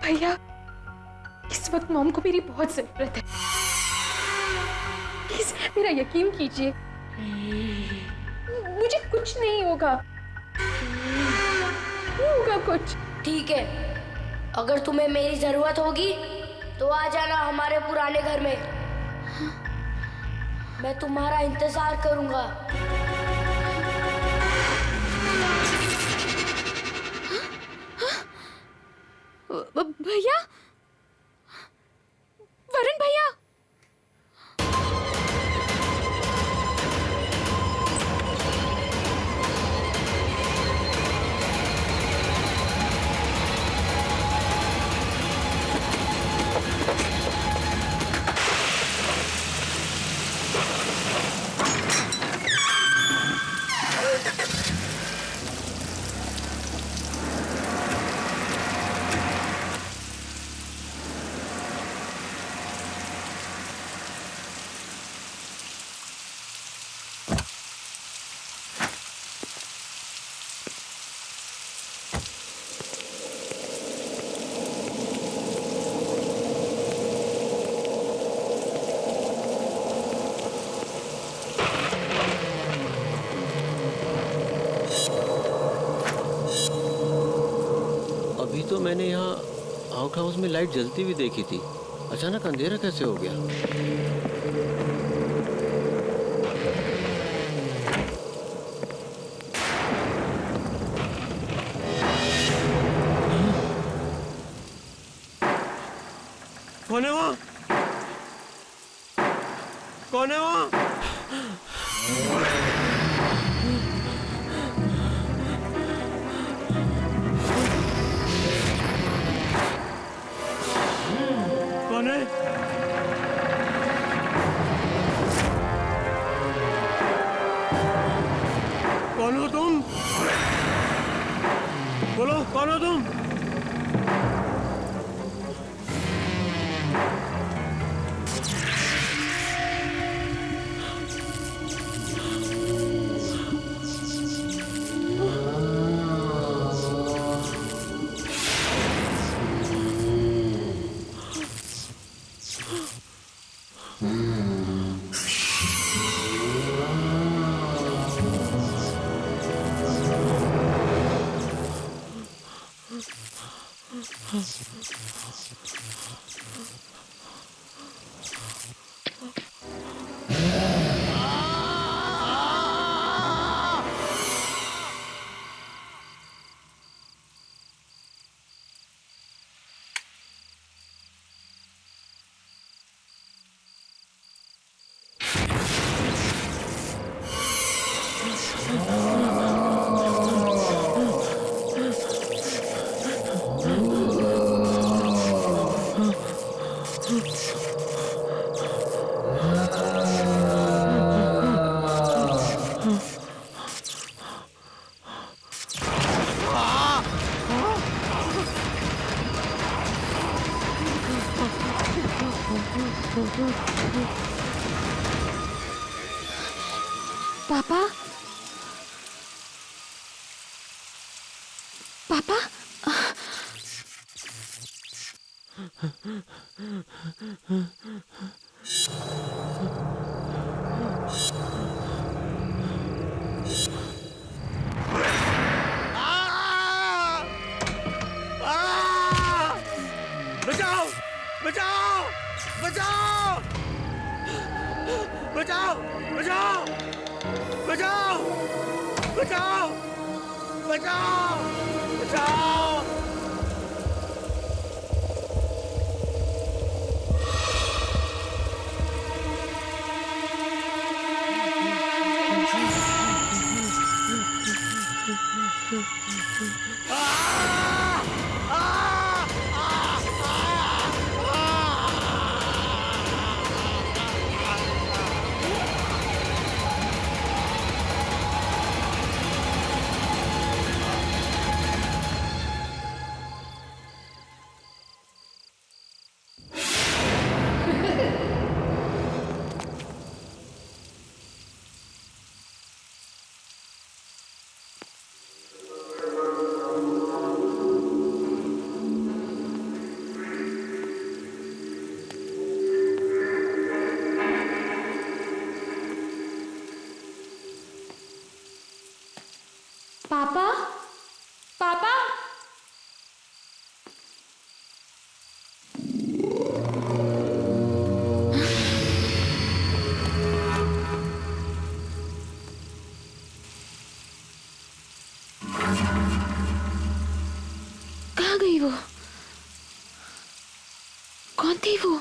भैया, इस वक्त मॉम को मेरी बहुत जरूरत है। प्लीज मेरा यकीन कीजिए, मुझे कुछ नहीं होगा, नहीं होगा कुछ। ठीक है, अगर तुम्हें मेरी जरूरत होगी तो आ जाना हमारे पुराने घर में। मैं तुम्हारा इंतजार करूंगा। भैया, वरुण भैया, अभी तो मैंने यहाँ आउट हाउस में लाइट जलती हुई देखी थी, अचानक अंधेरा कैसे हो गया? कौन है वहाँ? कौन है वहाँ? कौन है? कौन हो तुम? बोलो, कौन हो तुम? पापा, पापा, बचाओ! बचाओ! बचाओ! बचाओ! बचाओ! बचाओ! बचाओ! बचाओ! बचाओ! कहाँ गई वो? कौन थी वो?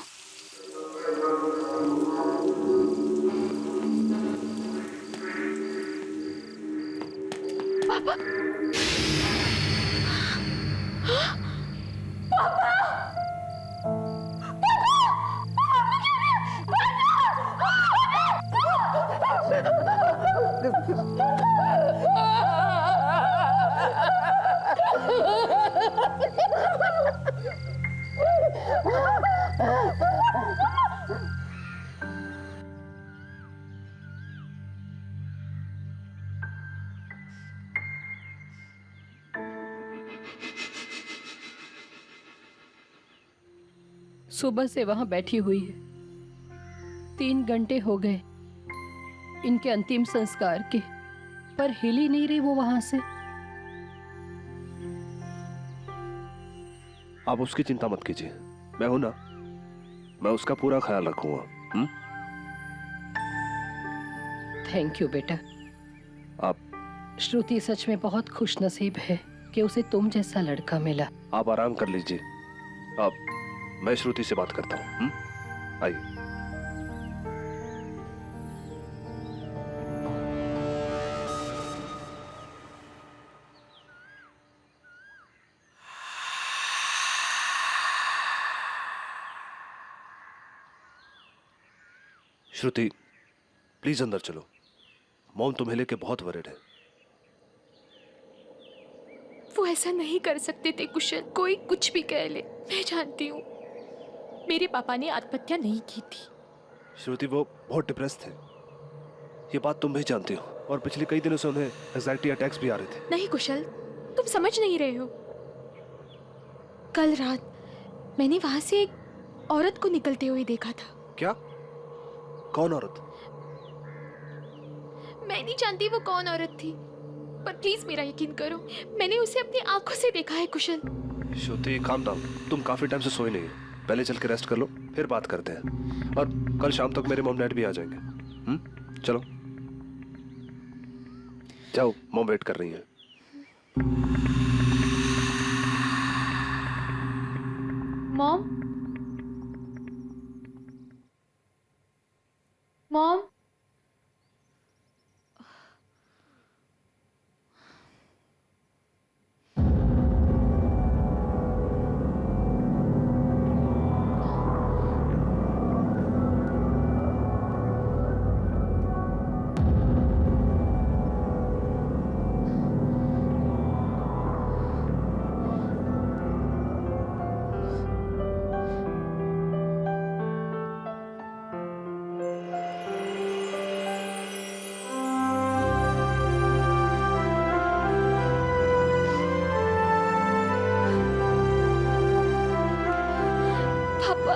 पापा! सुबह से वहां बैठी हुई है। 3 घंटे हो गए इनके अंतिम संस्कार के, पर हिल ही नहीं रही वो वहां से। आप उसकी चिंता मत कीजिए, मैं हूं ना, मैं उसका पूरा ख्याल रखूंगा। थैंक यू बेटा। आप श्रुति सच में बहुत खुश नसीब है कि उसे तुम जैसा लड़का मिला। आप आराम कर लीजिए। आप मैं श्रुति से बात करता हूँ। आइए। श्रुति, प्लीज अंदर चलो। मॉम तुम्हें लेके बहुत वरीड है। वो ऐसा नहीं कर सकते थे कुशल, कोई कुछ भी कह ले। मैं जानती हूँ मेरे पापा ने आत्महत्या नहीं की थी। श्रुति, वो बहुत डिप्रेस थे, ये बात तुम भी जानती हो, और पिछले कई दिनों से उन्हें एंजाइटी अटैक्स भी आ रहे थे। नहीं कुशल, तुम समझ नहीं रहे हो। कल रात मैंने वहां से एक औरत को निकलते हुए देखा था। क्या? कौन औरत? मैं नहीं जानती वो कौन औरत थी, पर प्लीज मेरा यकीन करो, मैंने उसे अपनी आंखों से देखा है कुशल। श्रुति, काम डाउन। तुम काफी टाइम से सोई नहीं, पहले चल के रेस्ट कर लो, फिर बात करते हैं। और कल शाम तक मेरे मॉम डैड भी आ जाएंगे। चलो जाओ, मॉम वेट कर रही है। मॉम, मॉम, पापा।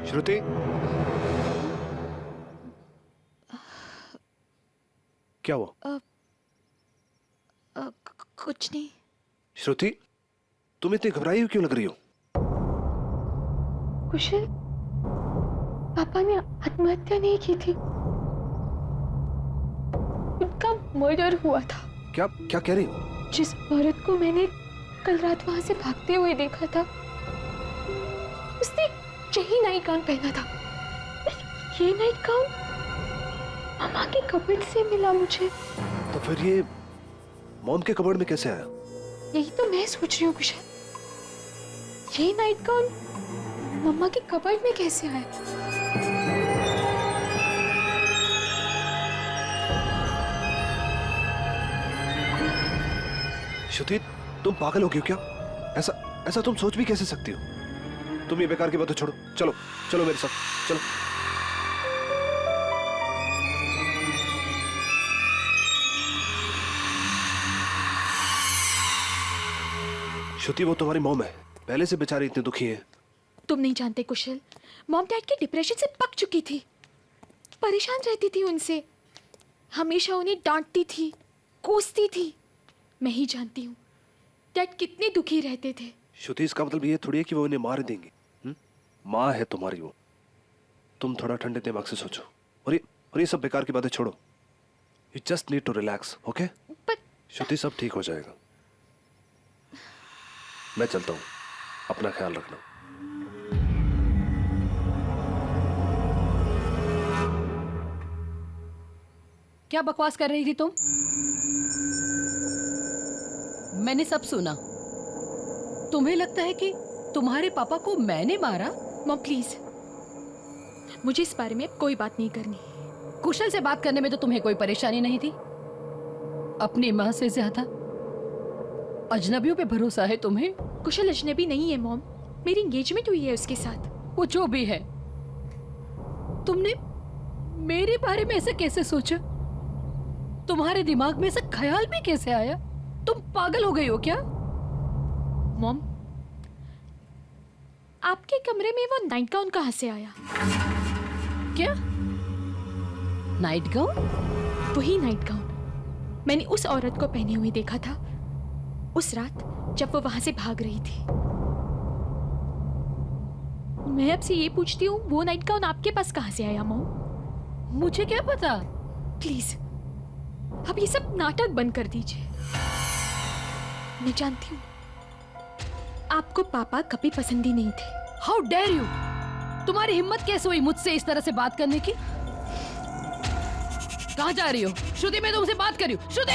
श्रुति, क्या हुआ? कुछ नहीं। श्रुति, तुम इतनी घबराई हुई क्यों लग रही हो? कुशल, पापा ने आत्महत्या नहीं की थी, उनका मर्डर हुआ था। क्या क्या कह रही हो? जिस औरत को मैंने कल रात वहां से भागते हुए देखा था, उसने यही नाइट गाउन पहना था। ये नाइट गाउन मामा के कपड़े से मिला मुझे। तो फिर ये मॉम के कबर्ड में कैसे आया? यही तो मैं सोच रही हूँ कुशल, ये नाइट गाउन मम्मा के कबर्ड में कैसे आया? श्रुति, तुम पागल हो गई हो क्या? ऐसा ऐसा तुम सोच भी कैसे सकती हो? तुम ये बेकार की बातें छोड़ो, चलो चलो मेरे साथ चलो। श्रुति, वो तुम्हारी मॉम है, पहले से बेचारी इतनी दुखी है। तुम नहीं जानते कुशल, मॉम डैड की डिप्रेशन से पक चुकी थी, परेशान रहती थी उनसे, हमेशा उन्हें डांटती थी, कोसती थी। मैं ही जानती हूँ डैड कितने दुखी रहते थे। श्रुति, इसका मतलब ये थोड़ी है कि वो उन्हें मार देंगे। माँ है तुम्हारी वो। तुम थोड़ा ठंडे दिमाग से सोचो और ये सब बेकार की बातें छोड़ो। You just need to relax, okay? पर श्रुति, सब ठीक हो जाएगा। मैं चलता हूँ, अपना ख्याल रखना। क्या बकवास कर रही थी तुम? मैंने सब सुना। तुम्हें लगता है कि तुम्हारे पापा को मैंने मारा? मॉम प्लीज, मुझे इस बारे में कोई बात नहीं करनी। कुशल से बात करने में तो तुम्हें कोई परेशानी नहीं थी। अपनी माँ से ज्यादा अजनबियों पे भरोसा है तुम्हें। कुशल अजनबी नहीं है मॉम, मेरी एंगेजमेंट हुई है उसके साथ। वो जो भी है, तुमने मेरे बारे में ऐसे कैसे सोचा? तुम्हारे दिमाग में ऐसा ख्याल भी कैसे आया? तुम पागल हो गई हो क्या? मॉम, आपके कमरे में वो नाइट गाउन कहाँ से आया? क्या नाइट गाउन? वही नाइट गाउन मैंने उस औरत को पहने हुए देखा था उस रात जब वो वहां से भाग रही थी। मैं आपसे ये पूछती हूँ, वो नाइट गाउन आपके पास कहाँ से आया मॉम? मुझे क्या पता। प्लीज अब ये सब नाटक बंद कर दीजिए। मैं जानती हूँ आपको पापा कभी पसंद ही नहीं थे। How dare you! तुम्हारी हिम्मत कैसे हुई मुझसे इस तरह से बात करने की? कहाँ जा रही हो? श्रुति, मैं तुमसे बात कर रही हूँ। श्रुति!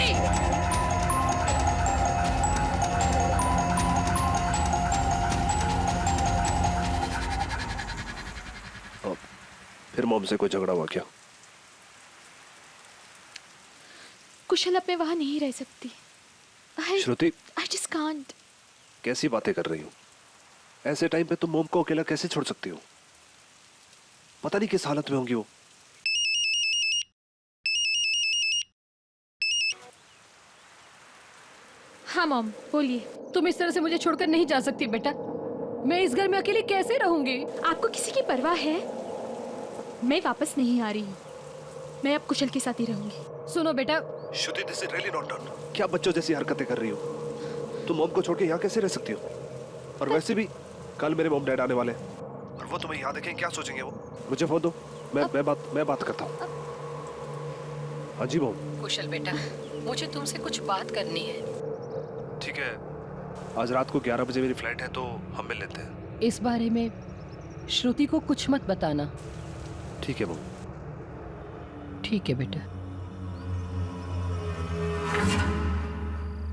फिर मॉम से कोई झगड़ा हुआ क्या? कुशल, अब मैं वहां नहीं रह सकती। श्रुति, I just can't. कैसी बातें कर रही हो? ऐसे टाइम पे तुम मॉम को अकेला कैसे छोड़ सकती हो? पता नहीं किस हालत में होंगी वो। हाँ मॉम, बोलिए। तुम इस तरह से मुझे छोड़कर नहीं जा सकती बेटा। मैं इस घर में अकेली कैसे रहूंगी? आपको किसी की परवाह है? मैं वापस नहीं आ रही हूँ, मैं अब कुशल के साथ ही रहूंगी। सुनो बेटा, Shruti, this is really not done. क्या बच्चों जैसी हरकतें कर रही हो? तुम मॉम को छोड़ के यहाँ कैसे रह सकती हो? और वैसे भी कल मेरे मॉम डैड आने वाले हैं और वो तुम्हें यहाँ देखें, क्या सोचेंगे वो? मुझे फोन दो, मैं बात करता हूँ। हाँ जी मॉम। कुशल बेटा, मुझे तुमसे कुछ बात करनी है। ठीक है, आज रात को 11 बजे मेरी फ्लाइट है तो हम मिल लेते हैं। इस बारे में श्रुति को कुछ मत बताना। ठीक है मॉम। ठीक है बेटा।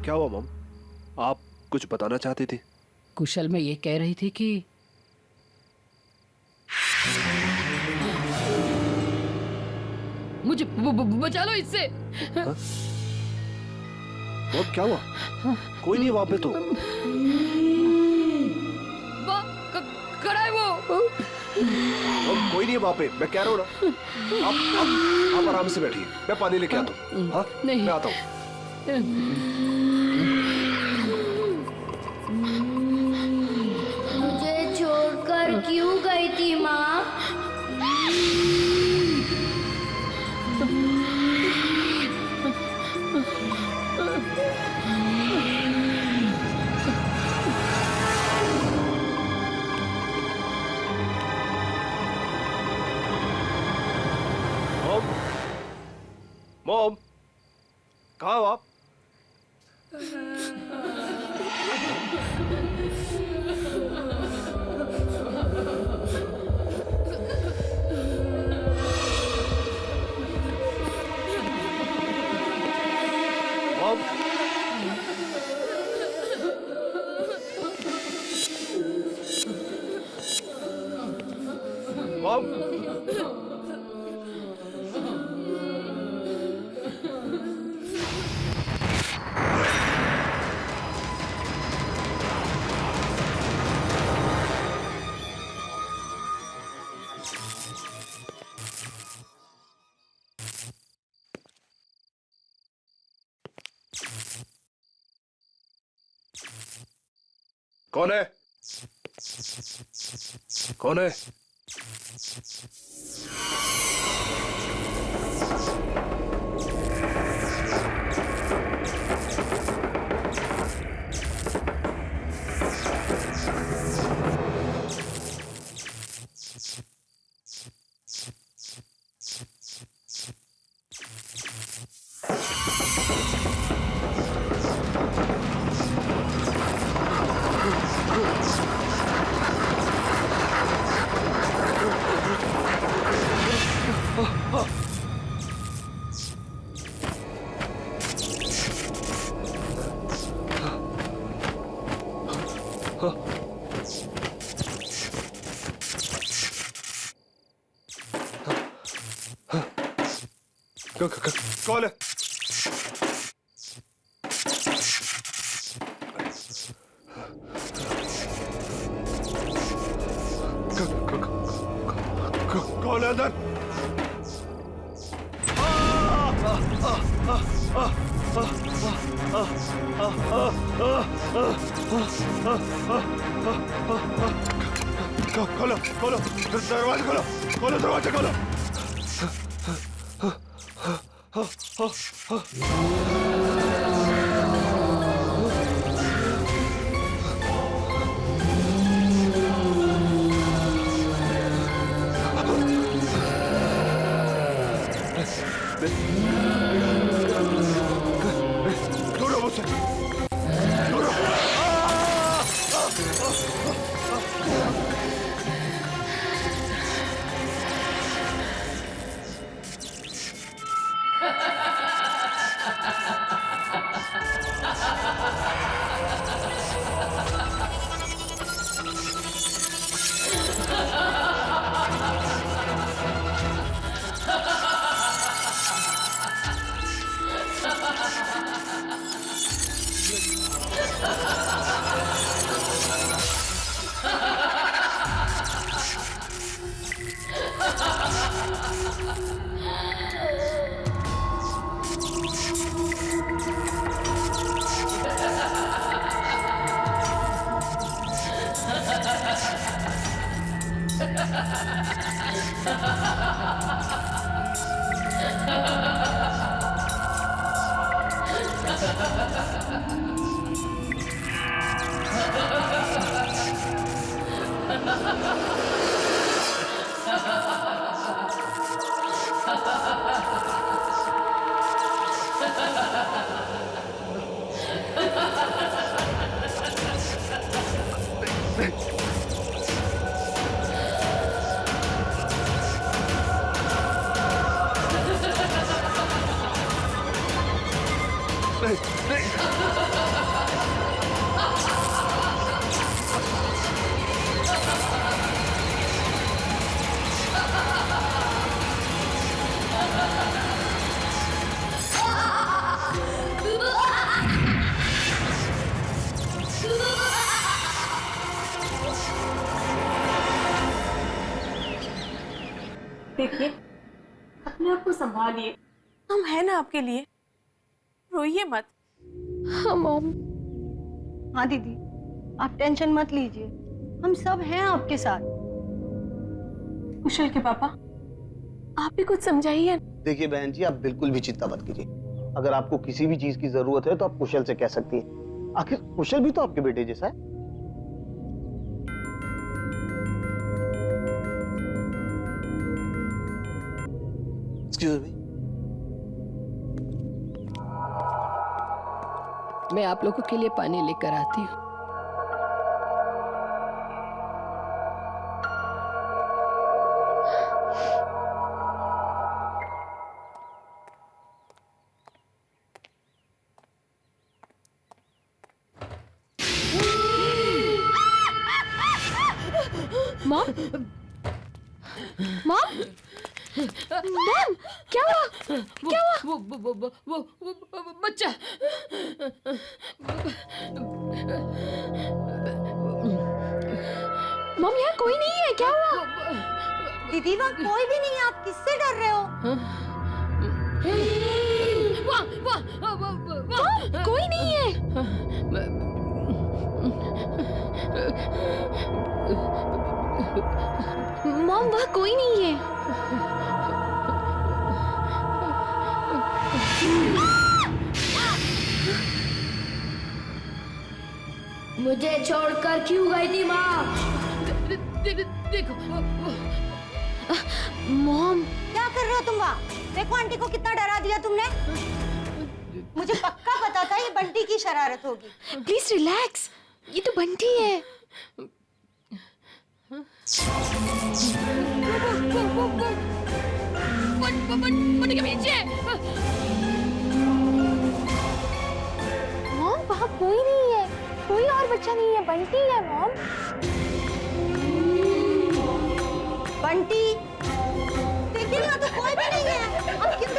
क्या हुआ मॉम? आप कुछ बताना चाहती थी? कुशल, मैं ये कह रही थी कि मुझे बचा लो इससे। मॉम, क्या हुआ? कोई नहीं वहां पे तो। खड़ा है वो। मॉम, कोई नहीं है वहां पे, मैं कह रहा हूँ ना। आप आराम से बैठिए, मैं पानी लेके आता हूँ। हाँ, नहीं। मैं आता हूँ। मुझे छोड़कर क्यों गई थी माँ? मॉम, मॉम, कहाँ हो आप? मॉम, मॉम, कौन है? कौन है? कौन है? कौन है अंदर? खोलो खोलो दरवाजा खोलो, खोलो दरवाजा खोलो। दौड़ो मुझसे, दौड़ो। देखिए, अपने आप को संभालिए। हम हैं ना आपके लिए, रोइए मत। हाँ मॉम। हाँ दीदी, आप टेंशन मत लीजिए, हम सब हैं आपके साथ। कुशल के पापा, आप भी कुछ समझाइए। देखिए बहन जी, आप बिल्कुल भी चिंता मत कीजिए। अगर आपको किसी भी चीज की जरूरत है तो आप कुशल से कह सकती हैं। आखिर कुशल भी तो आपके बेटे जैसा है। Excuse me. मैं आप लोगों के लिए पानी लेकर आती हूँ। मॉम, मॉम, मॉम, क्या हुआ? क्या हुआ? वो बच्चा। मॉम, यहाँ कोई नहीं है, क्या हुआ? दीदी वहाँ कोई भी नहीं है, आप किससे डर रहे हो? मॉम, कोई नहीं है। मॉम वहाँ कोई नहीं है। मुझे छोड़कर क्यों गई थी माँ? देखो मॉम क्या कर रहे हो तुम वहाँ? देखो आंटी को कितना डरा दिया तुमने। मुझे पक्का पता था ये बंटी की शरारत होगी। प्लीज रिलैक्स, ये तो बंटी है। बंटी के पीछे। मॉम वहाँ कोई नहीं है, कोई और बच्चा नहीं है, बंटी है मॉम। बंटी देखिए यहाँ तो कोई भी नहीं है। अब क्यों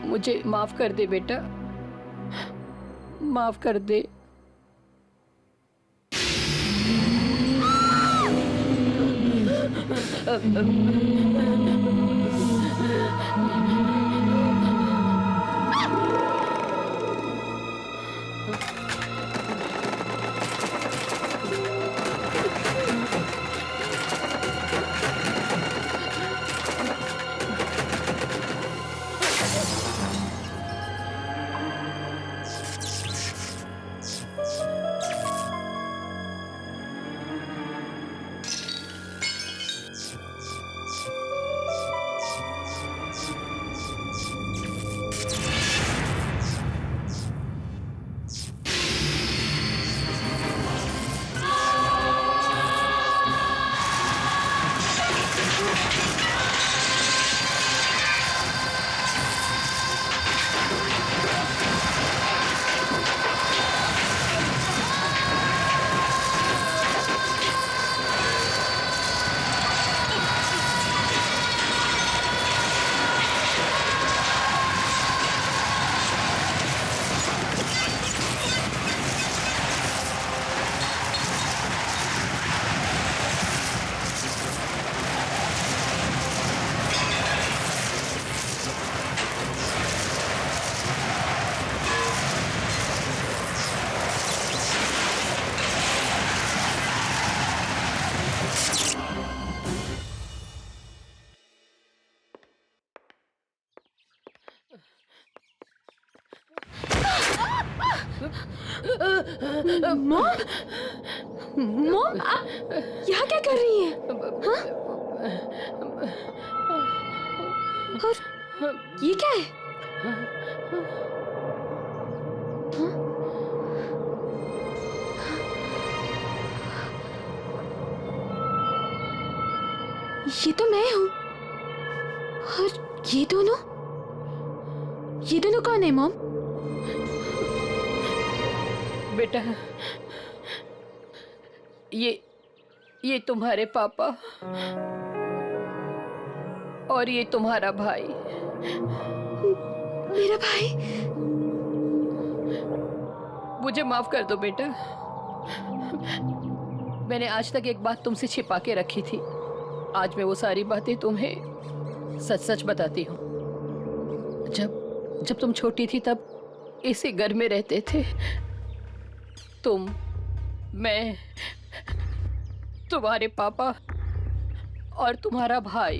मुझे माफ कर दे बेटा, माफ कर दे। मॉम, मॉम, आप यहाँ क्या कर रही हैं? हाँ? और ये क्या है? ये तो मैं हूँ। और ये दोनों कौन है मॉम? बेटा, ये तुम्हारे पापा और ये तुम्हारा भाई। मेरा भाई? मुझे माफ कर दो बेटा, मैंने आज तक एक बात तुमसे छिपा के रखी थी। आज मैं वो सारी बातें तुम्हें सच सच बताती हूँ। जब तुम छोटी थी तब इसी घर में रहते थे तुम, मैं, तुम्हारे पापा और तुम्हारा भाई।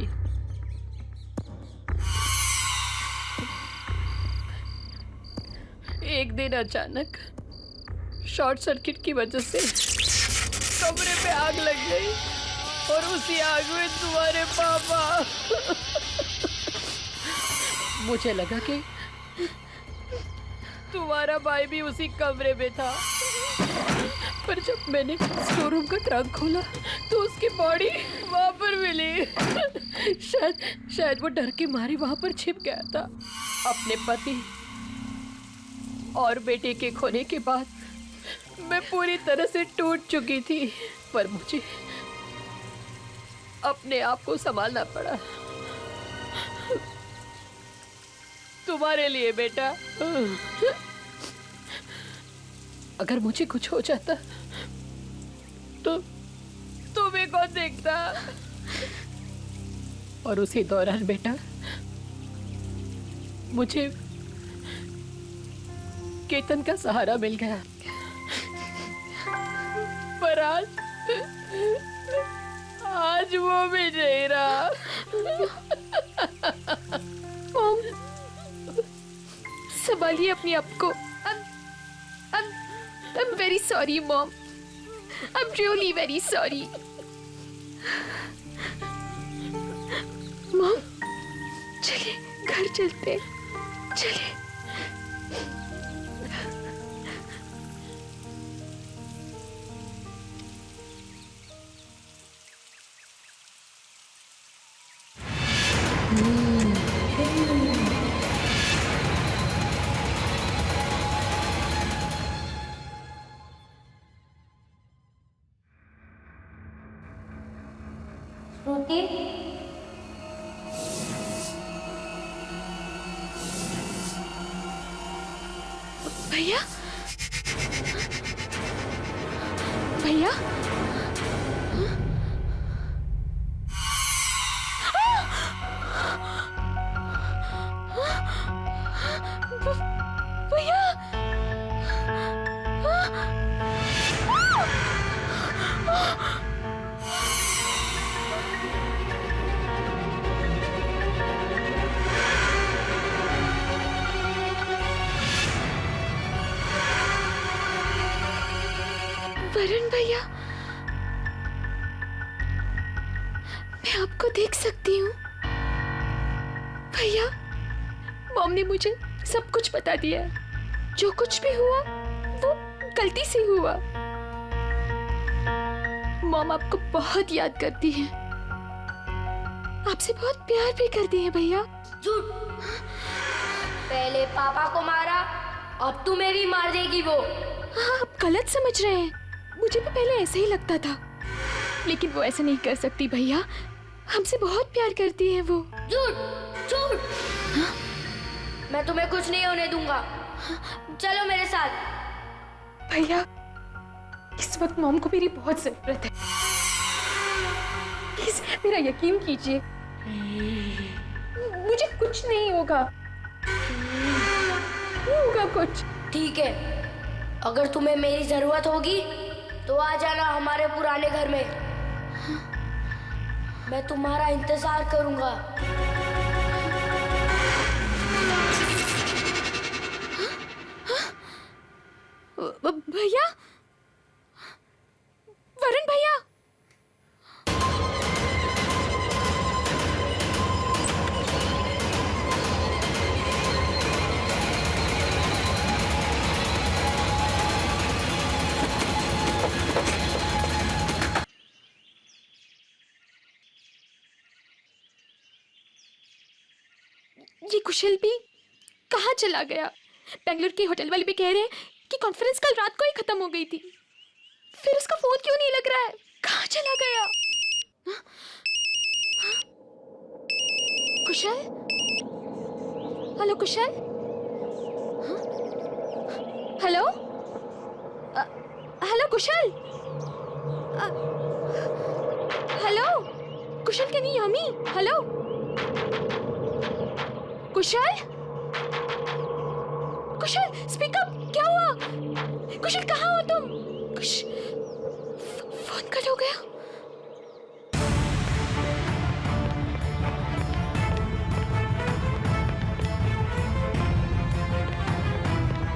एक दिन अचानक शॉर्ट सर्किट की वजह से कमरे पे आग लग गई और उसी आग में तुम्हारे पापा। मुझे लगा कि तुम्हारा भाई भी उसी कमरे में था, पर जब मैंने स्टोर रूम का ट्रंक खोला तो उसकी बॉडी वहां पर मिली। शायद वो डर के मारे वहां पर छिप गया था। अपने पति और बेटे के खोने के बाद मैं पूरी तरह से टूट चुकी थी, पर मुझे अपने आप को संभालना पड़ा तुम्हारे लिए बेटा। अगर मुझे कुछ हो जाता तो तुम्हें कौन देखता? और उसी दौरान बेटा मुझे केतन का सहारा मिल गया, पर आज वो भी नहीं रहा। मॉम, संभालिए अपने आप को। I'm very sorry, Mom. I'm really very sorry. Mom, चलिए घर चलते हैं। चलिए। श्रुति, भैया, भैया, भैया, वरुण भैया, मैं आपको देख सकती हूँ। भैया, मॉम ने मुझे सब कुछ बता दिया है। जो कुछ भी हुआ वो गलती से हुआ। मॉम आपको बहुत याद करती है, आपसे बहुत प्यार भी करती है भैया। झूठ। पहले पापा को मारा, अब तुम्हें भी मार देगी वो। हाँ, आप गलत समझ रहे हैं। मुझे भी पहले ऐसे ही लगता था, लेकिन वो ऐसा नहीं कर सकती भैया। हमसे बहुत प्यार करती है वो। झूठ झूठ। मैं तुम्हें कुछ नहीं होने दूंगा। चलो मेरे साथ। भैया, इस वक्त मॉम को मेरी बहुत जरूरत है। प्लीज मेरा यकीन कीजिए, मुझे कुछ नहीं होगा। नहीं होगा कुछ। ठीक है, अगर तुम्हें मेरी जरूरत होगी तो आ जाना हमारे पुराने घर में। मैं तुम्हारा इंतजार करूंगा। भैया, वरुण भैया। ये कुशल भी कहाँ चला गया? बेंगलुरु के होटल वाले भी कह रहे हैं कि कॉन्फ्रेंस कल रात को ही खत्म हो गई थी। फिर उसका फोन क्यों नहीं लग रहा है? कहाँ चला गया? हाँ? हाँ? कुशल? हेलो कुशल? हाँ? Hello? Hello Kusal? Hello? Kusal can you hear me? Hello? Kusal? Kusal speak up, क्या हुआ? कुशल कहाँ हो तुम? फोन कट हो गया।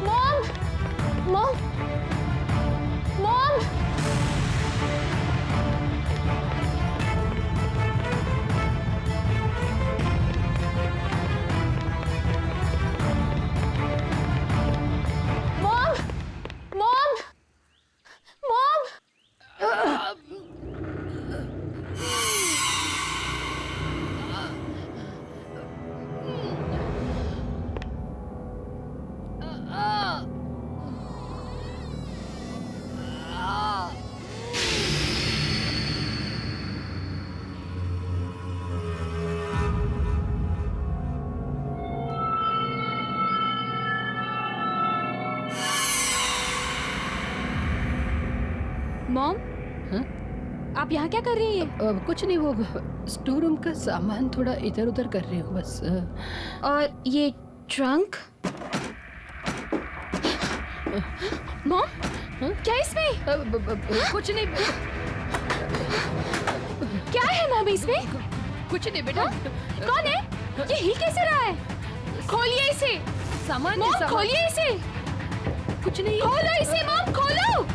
Mom, mom, mom. मॉम, आप यहाँ क्या कर रही हैं? कुछ नहीं, वो स्टोर रूम का सामान थोड़ा इधर उधर कर रही हूँ बस। और ये ट्रंक? मॉम, क्या इसमें? कुछ नहीं। क्या है मॉम इसमें? कुछ नहीं बेटा। कौन है? ये हिल कैसे रहा है? खोलिए इसे। सामान मॉम, खोलिए इसे। कुछ नहीं। खोलो इसे मॉम, खोलो।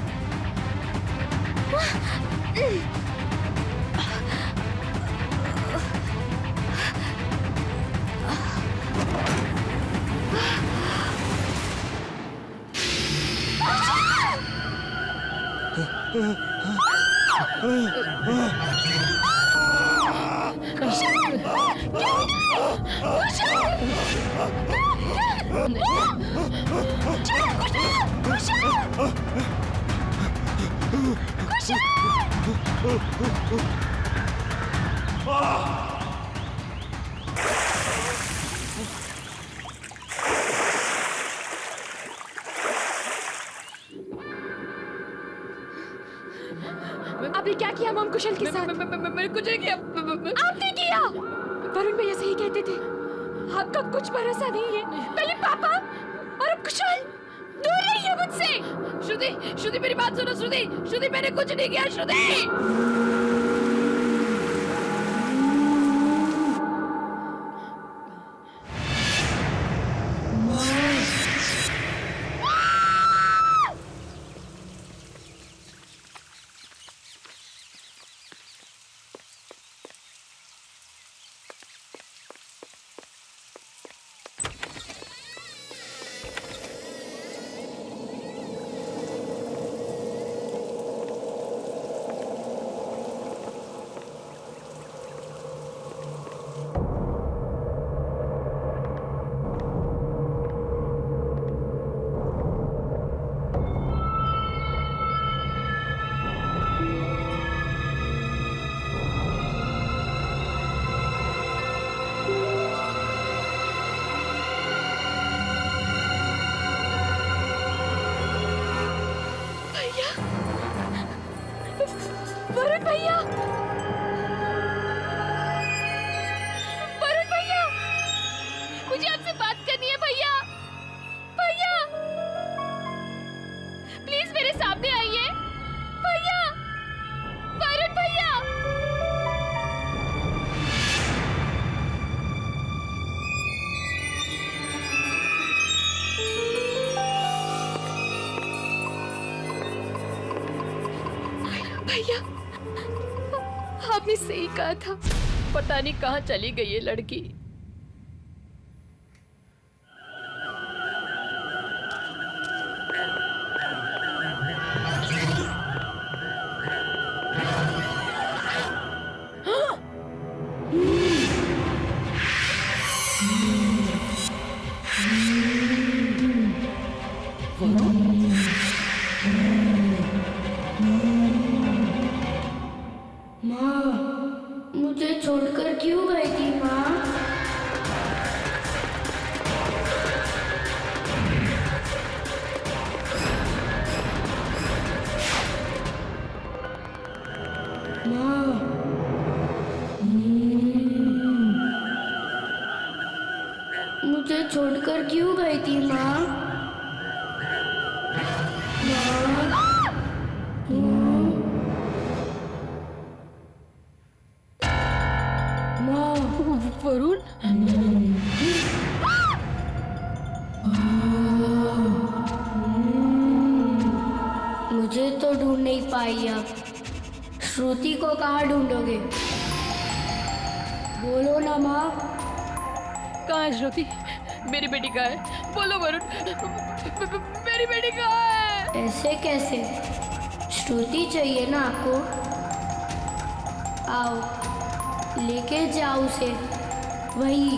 आपने क्या किया मॉम कुशल के साथ? मैंने कुछ नहीं किया। आपने किया। वरुण भैया सही कहते थे, आपका कुछ भरोसा नहीं है। पहले पापा और अब कुशल। दूर रहिए मुझसे। श्रुति, श्रुति मेरी बात सुनो। श्रुति, श्रुति मैंने कुछ नहीं किया। श्रुति भैया, आपने सही कहा था। पता नहीं कहाँ चली गई ये लड़की। मुझे छोड़कर क्यों गई थी माँ? मुझे छोड़कर क्यों गई थी माँ? वरुण, मुझे तो ढूंढ नहीं पाई अब। श्रुति को कहाँ ढूंढोगे? बोलो ना माँ। कहाँ है श्रुति? मेरी बेटी कहाँ है? बोलो वरुण, मेरी बेटी कहाँ है? ऐसे कैसे? श्रुति चाहिए ना आपको? आओ, लेके जाओ उसे वही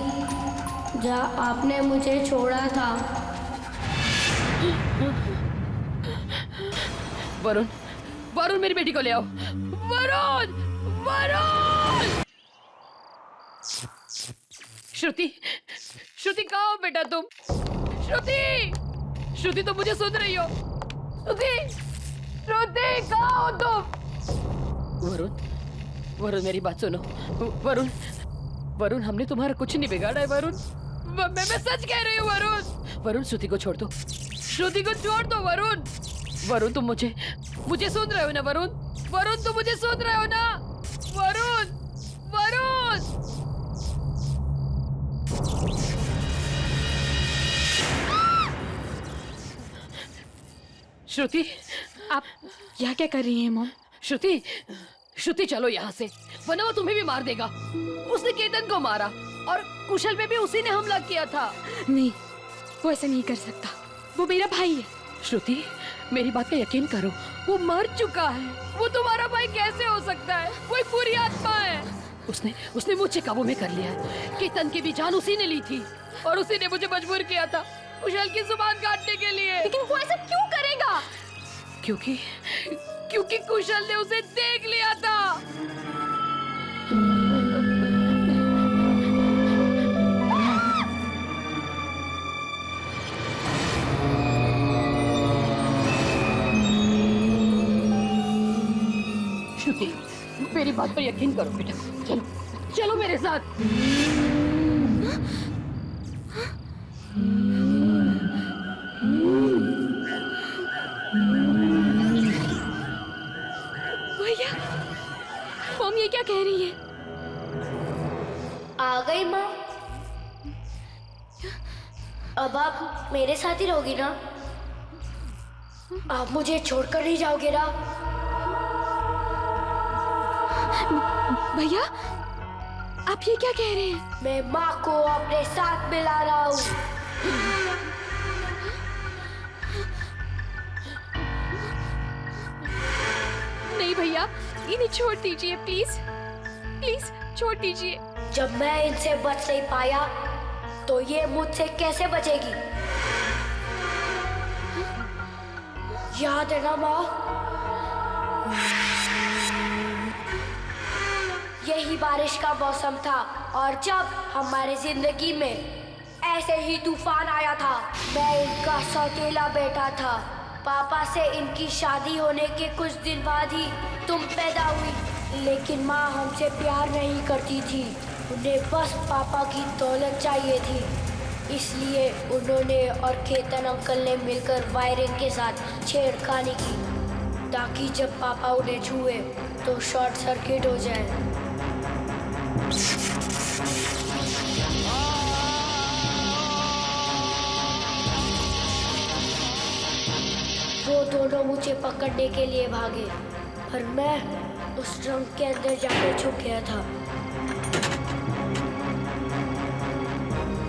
जहाँ आपने मुझे छोड़ा था। वरुण, वरुण मेरी बेटी को ले आओ। वरुण, वरुण! श्रुति, श्रुति कहाँ हो बेटा तुम? श्रुति, श्रुति तुम मुझे सुन रही हो? श्रुति, श्रुति कहाँ हो तुम? वरुण, वरुण मेरी बात सुनो। वरुण, वरुण हमने तुम्हारा कुछ नहीं बिगाड़ा है वरुण। मैं सच कह रही हूँ वरुण। वरुण श्रुति को छोड़ दो, श्रुति को छोड़ दो वरुण। वरुण तुम मुझे सुन रहे हो ना वरुण? वरुण तुम मुझे सुन रहे हो ना? वरुण, वरुण! श्रुति, आप यहाँ क्या कर रही हैं मॉम? श्रुति, श्रुति चलो यहाँ से, वरना वो तुम्हें भी मार देगा। उसने केतन को मारा और कुशल पे भी उसी ने हमला किया था। नहीं, वो ऐसा नहीं कर सकता। वो मेरा भाई है। श्रुति, मेरी बात का यकीन करो, वो मर चुका है। वो तुम्हारा भाई कैसे हो सकता है? कोई बुरी आत्मा है। उसने मुझे काबू में कर लिया है। केतन की भी जान उसी ने ली थी और उसी ने मुझे मजबूर किया था कुशल की जुबान काटने के लिए। लेकिन वो ऐसा क्यों करेगा? क्योंकि कुशल ने उसे देख लिया था। श्रुति, मेरी बात पर यकीन करो बेटा। चलो, चलो मेरे साथ। भैया, मॉम ये क्या कह रही है? आ गई माँ। अब आप मेरे साथ ही रहोगी ना? आप मुझे छोड़कर नहीं जाओगे ना? भैया, आप ये क्या कह रहे हैं? मैं माँ को अपने साथ मिला रहा हूँ। नहीं भैया, इन्हें छोड़ दीजिए प्लीज। प्लीज छोड़ दीजिए। जब मैं इनसे बच नहीं पाया तो ये मुझसे कैसे बचेगी? याद है ना माँ? यही बारिश का मौसम था और जब हमारे जिंदगी में ऐसे ही तूफान आया था, मैं इनका सौतेला बेटा था। पापा से इनकी शादी होने के कुछ दिन बाद ही तुम पैदा हुई, लेकिन माँ हमसे प्यार नहीं करती थी। उन्हें बस पापा की दौलत चाहिए थी, इसलिए उन्होंने और केतन अंकल ने मिलकर वायरिंग के साथ छेड़खानी की ताकि जब पापा उन्हें छुए तो शॉर्ट सर्किट हो जाए। वो दोनों मुझे पकड़ने के लिए भागे, पर मैं उस ट्रंक के अंदर जाकर छुप गया था।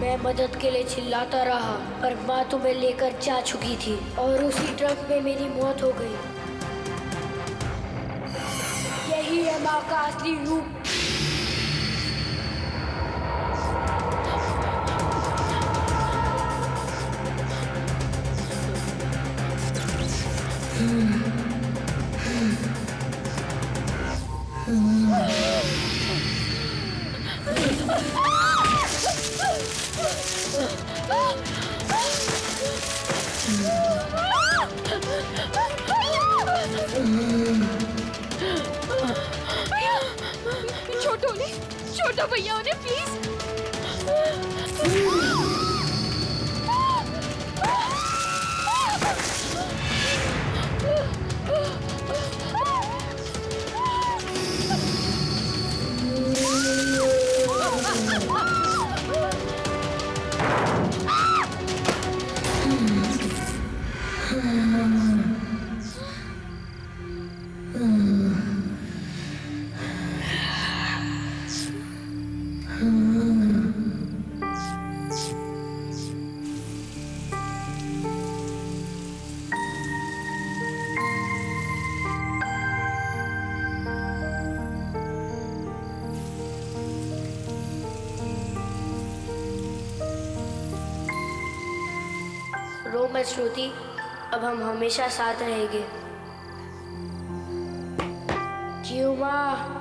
मैं मदद के लिए चिल्लाता रहा, पर माँ तुम्हें लेकर जा चुकी थी और उसी ट्रंक में मेरी मौत हो गई। यही है माँ का असली रूप। छोटा भैया उन्हें प्लीज। रो मत श्रुति, अब हम हमेशा साथ रहेंगे। क्यों माँ?